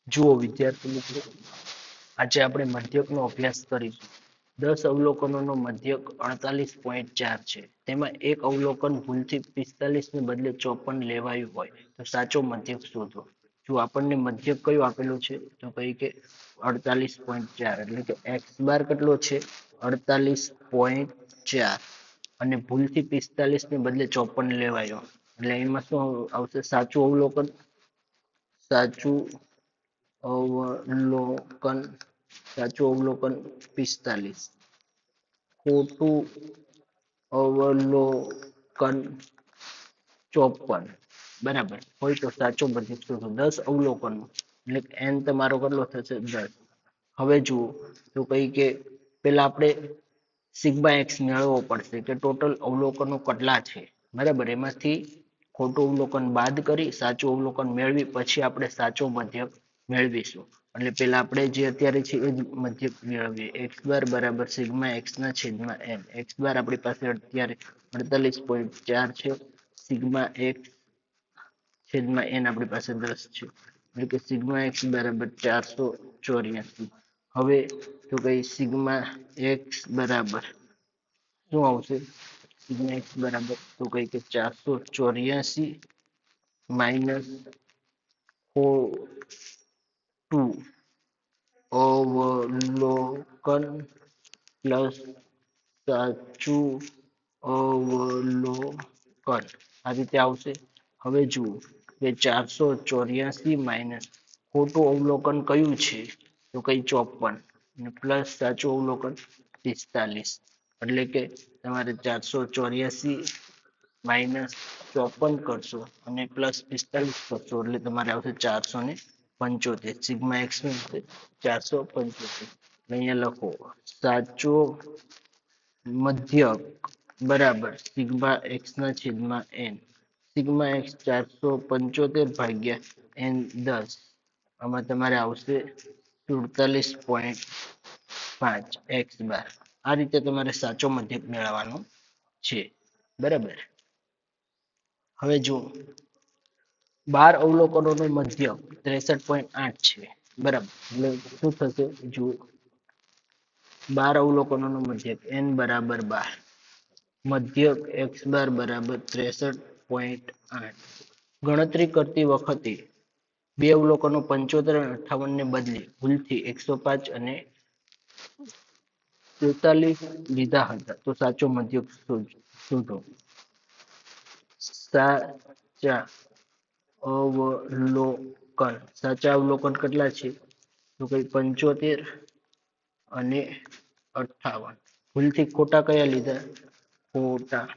જુઓ વિદ્યાર્થી મિત્રો, આજે આપણે મધ્યકનો અભ્યાસ કરીશું. 10 અવલોકનોનો મધ્યક 48.4 છે. તેમાં એક અવલોકન ભૂલથી 45 ને બદલે 54 લેવાયું હોય તો સાચો મધ્યક શોધો. જો આપણને મધ્યક કયું આપેલું છે તો કઈ કે 48.4, એટલે કે એક્સ બાર કેટલો છે 48.4 અને ભૂલથી 45 ને બદલે 54 લેવાયો, એટલે એમાં શું આવશે? સાચું અવલોકન, સાચું અવલોકન, સાચું અવલોકન 45, ખોટું અવલોકન 54. બરાબર હોય તો સાચો મધ્યક શોધો. 10 અવલોકનો એટલે એન તમારો કેટલો થશે? 10. હવે જુઓ તો કઈ કે પેલા આપણે સિગ્મા એક્સ મેળવવો પડશે કે ટોટલ અવલોકનો કેટલા છે. બરાબર, એમાંથી ખોટું અવલોકન બાદ કરી સાચું અવલોકન મેળવી પછી આપણે સાચો મધ્યક મેળવીશું. એટલે પેલા આપણે જે અત્યારે છે એ જ મધ્યક મેળવીએ. એક્સ બાર બરાબર સિગ્મા એક્સ ના છેદમાં એન. એક્સ બાર આપણી પાસે અત્યારે 48.4 છે. સિગ્મા એક્સ છેદમાં એન આપણી પાસે 10 છે, એટલે કે સિગ્મા એક્સ બરાબર 484. હવે તો કઈ સિગ્મા એક્સ બરાબર શું આવશે? સિગ્મા એક્સ બરાબર તો કઈ કે 484 માઇનસ 2 અવલોકન પ્લસ સાચું અવલોકન આ રીતે આવશે. હવે જુઓ કે 484 માઇનસ ખોટું અવલોકન કયું છે તો કઈ 54 પ્લસ સાચું અવલોકન 45, એટલે કે તમારે 484 માઇનસ 54 કરશો અને પ્લસ 45 કરશો એટલે તમારે આવશે 475. સિગ્મા એક્સ નું 475. અહીંયા લખો સાચો મધ્યક બરાબર સિગ્મા એક્સ ના છેદમાં એન. સિગ્મા એક્સ 475 ભાગ્યા એન 10, આમાં તમારે આવશે 47.5 એક્સ બાર. આ રીતે તમારે સાચો મધ્યક મેળવવાનો છે. બરાબર, હવે જુઓ 12 અવલોકનોનો મધ્યક 63.8 છે. બરાબર, એટલે શું થશે? જુઓ 12 અવલોકનોનો મધ્યક n બરાબર 12, મધ્યક એક્સ બાર બરાબર 63.8. ગણતરી કરતી વખતે બે અવલોકનો 75 અને 58 ને બદલે ભૂલથી 105 અને 43 લીધા હતા તો સાચો મધ્યક શોધો. સાચા અવલોકન, સાચા અવલોકન કેટલા છે તો કઈ 75 અને 58. ભૂલથી ખોટા કયા લીધા? ખોટા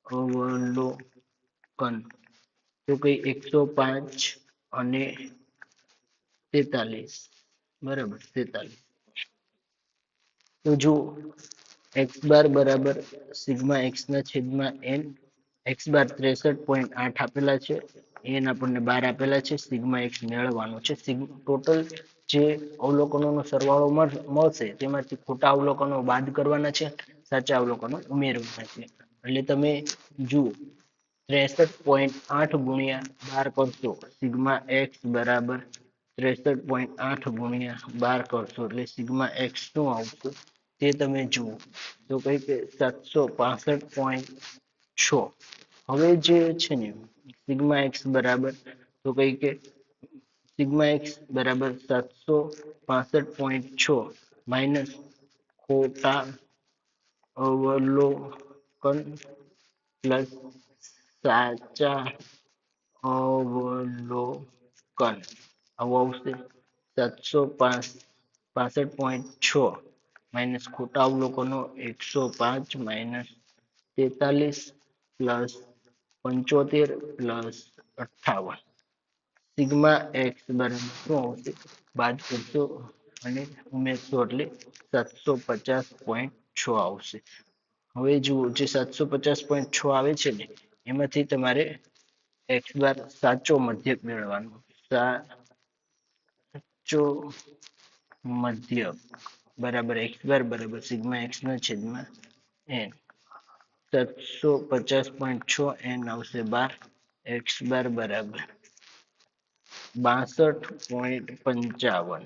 અવલોકન તો કઈ 105 અને 43. બરાબર, 43. તો જો એક્સ બાર બરાબર સિગ્મા એક્સ ના છેદમાં એન. એક્સ બાર 63.8 આપેલા છે, એન આપણને 12 આપેલા છે. સિગ્મા એક્સ મેળવવાનો છે. ટોટલ જે અવલોકનોનો સરવાળો મળશે તેમાંથી ખોટા અવલોકનો બાદ કરવાના છે, સાચા અવલોકનો ઉમેરવાના છે. એટલે તમે જુઓ 63.8 ગુણ્યા 12 કરશો, સિગ્મા એક્સ બરાબર 63.8 ગુણ્યા 12 કરશો એટલે સિગ્મા એક્સ શું આવશે તે તમે જુઓ તો કઈ કે 765.6. હવે જે છે ને સિગ્મા એક્સ બરાબર તો કઈ કે સિગ્મા એક્સ બરાબર 765.6 માઇનસ ખોટા અવલોકન પ્લસ સાચા અવલોકન આવું આવશે. 765.6 માઇનસ ખોટા અવલોકનો 105 minus 43 plus 75 plus 58. Sigma x બરાબર શું આવશે? બાદ કરશો અને ઉમેરશો એટલે 750.6 આવશે. હવે જુઓ જે 750.6 આવે છે ને એમાંથી તમારે એક્સ બાર સાચો મધ્યક મેળવવાનો. સાચો મધ્યક બરાબર એક્સ બાર બરાબર સિગ્મા એક્સ ના છેદમાં એન. 750.6 એન આવશે 12. એક્સ બાર બરાબર 62.55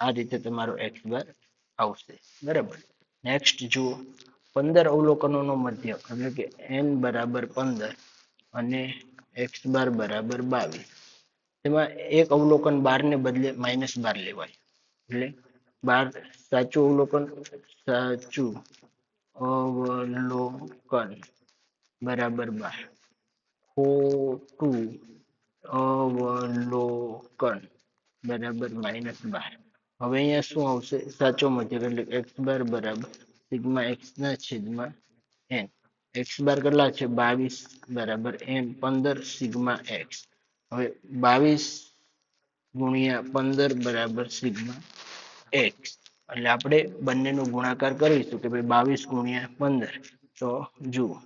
આ રીતે તમારો એક્સ બાર આવશે બરાબર. નેક્સ્ટ જુઓ 15 અવલોકનોનો મધ્ય એટલે કે n બરાબર 15 અને એક્સ બાર બરાબર 22. તેમાં એક અવલોકન 12 ને બદલે -12 લેવાય એટલે 12 સાચું અવલોકન બરાબર 12, ખોટું અવલોકન બરાબર -12. હવે અહીંયા શું આવશે? સાચો મધ્યક એટલે એક્સ બાર બરાબર સિગ્મા એક્સ ના છેદમાં n. એક્સ બાર કેટલા છે? 22 બરાબર n 15 સિગ્મા એક્સ. હવે 22 ગુણ્યા 15 બરાબર સિગ્મા એક્સ. એટલે આપણે બંનેનો ગુણાકાર કરીશું કે ભાઈ 22 ગુણ્યા 15 તો જુઓ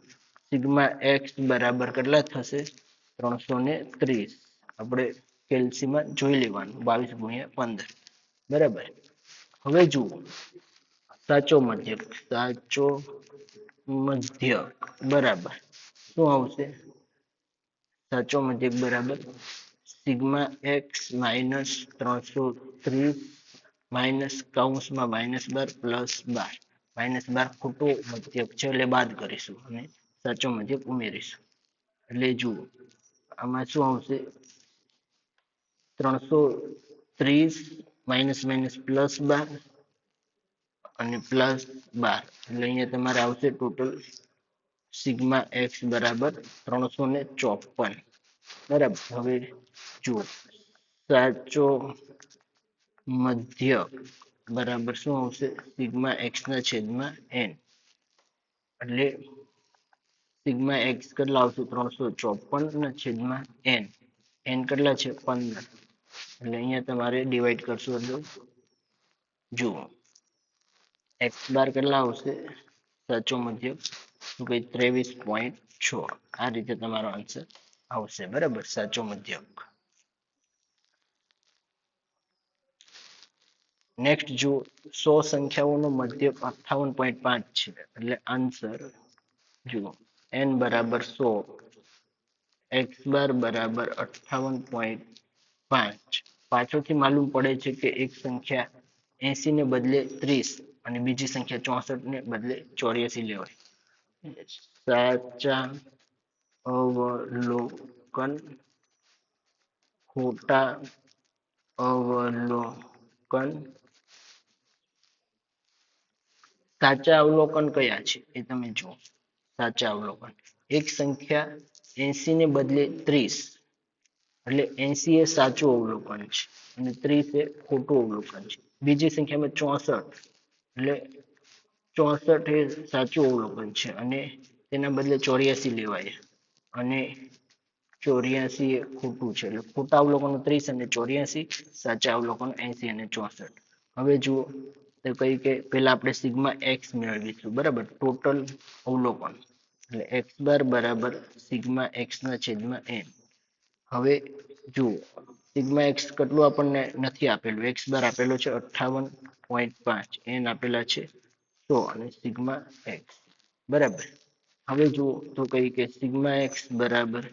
સિગ્મા એક્સ બરાબર કેટલા થશે? 330. આપણે કેલ્સીમાં જોઈ લેવાનું 22 ગુણ્યા 15 બરાબર. હવે જુઓ સાચો મધ્યક બરાબર શું આવશે? સાચો મધ્યક બરાબર સિગ્મા એક્સ માઇનસ 330 માઇનસ કૌંસમાં -12 પ્લસ 12. -12 ખોટો મધ્યક છે એટલે બાદ કરીશું અને સાચો મધ્યક ઉમેરીશું. એટલે જુઓ આમાં શું આવશે? 330 માઇનસ માઇનસ પ્લસ 12 અને પ્લસ 12 એટલે અહીંયા તમારે આવશે ટોટલ સિગ્મા એક્સ બરાબર 354 બરાબર. હવે જુઓ સાચો મધ્યક બરાબર શું આવશે? સિગ્મા એક્સ ના છેદમાં n. એટલે સિગ્મા એક્સ કેટલા આવશે? 354 ના છેદમાં n. n કેટલા છે? 15. એટલે અહીંયા તમારે ડિવાઈડ કરશો એટલે જુઓ એક્સ બાર કેટલા આવશે? સાચો મધ્યક તો કે 23.6. આ રીતે તમારો આન્સર આવશે બરાબર સાચો મધ્યક. નેક્સ્ટ જો 100 સંખ્યાઓનો મધ્યક 58.5 છે એટલે આન્સર જુઓ n બરાબર 100, એક્સ બાર બરાબર 58.5. પાછળથી માલુમ પડે છે કે એક સંખ્યા 80 ને બદલે 30 અને બીજી સંખ્યા 64 ને બદલે 84 લેવાય. સાચા અવલોકન, ખોટા અવલોકન. સાચા અવલોકન કયા છે એ તમે જુઓ. સાચા અવલોકન એક સંખ્યા 80 ને બદલે 30 એટલે 80 એ સાચું અવલોકન છે અને 30 એ ખોટું અવલોકન છે. બીજી સંખ્યામાં 64 એટલે 64 એ સાચું અવલોકન છે અને તેના બદલે 84 લેવાય અને 84 એ ખોટું છે. એટલે ખોટા અવલોકનો 30 અને 84, સાચા અવલોકનો 80 અને 64. હવે જુઓ તો કઈ કે પહેલા આપણે સિગ્મા એક્સ મેળવીશું બરાબર ટોટલ અવલોકન એટલે એક્સ બાર બરાબર સિગ્મા એક્સ ના છેદમાં n. હવે જુઓ સિગ્મા એક્સ કેટલું આપણને નથી આપેલું. એક્સ બાર આપેલો છે 58.5, n આપેલા છે 100 અને સિગ્મા એક્સ બરાબર. હવે જુઓ તો કઈ કે સિગ્મા એક્સ બરાબર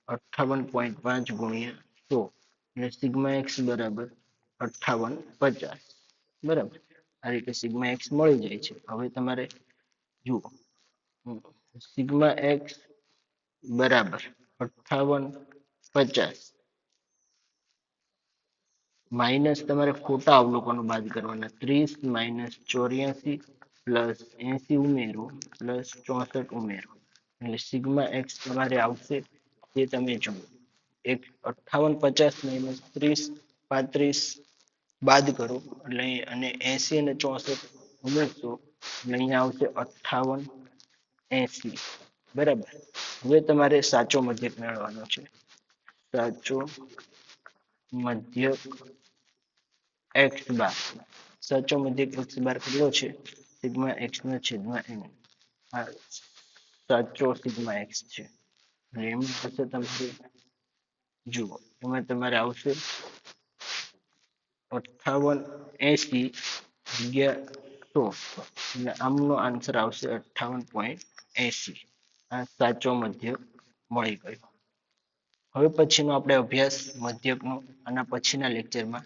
58.5 ગુણ્યા 100 એટલે સિગ્મા એક્સ બરાબર 5850 બરાબર. આ રીતે સિગ્મા એક્સ મળી જાય છે. હવે તમારે જુઓ સિગ્મા એક્સ બરાબર 5850 માઇનસ તમારે ખોટા અવલોકનો બાદ કરવાના 30 માઇનસ 84 પ્લસ 80 ઉમેરો પ્લસ 64 ઉમેરો એટલે સિગ્મા એક્સ તમારે આવશે તે તમે જુઓ. 5850 માઇનસ 30 35 બાદ કરો એટલે અને 80 અને 64 ઉમેરશો એટલે અહીંયા આવશે 5880 બરાબર. હવે તમારે સાચો મધ્યક મેળવવાનો છે. સાચો મધ્યક એક્સ બાર. સાચો મધ્યક એક્સ બાર કેટલો છે? સિગ્મા એક્સ ના છેદમાં n. આ સાચો સિગ્મા એક્સ છે. એમાં થશે તમારે જુઓ એમાં તમારે આવશે 5880 જગ્યા 100 એટલે આમનો આન્સર આવશે 58.80. આ સાચો મધ્યક મળી ગયો. હવે પછીનો આપણે અભ્યાસ મધ્યકનો આના પછીના લેક્ચરમાં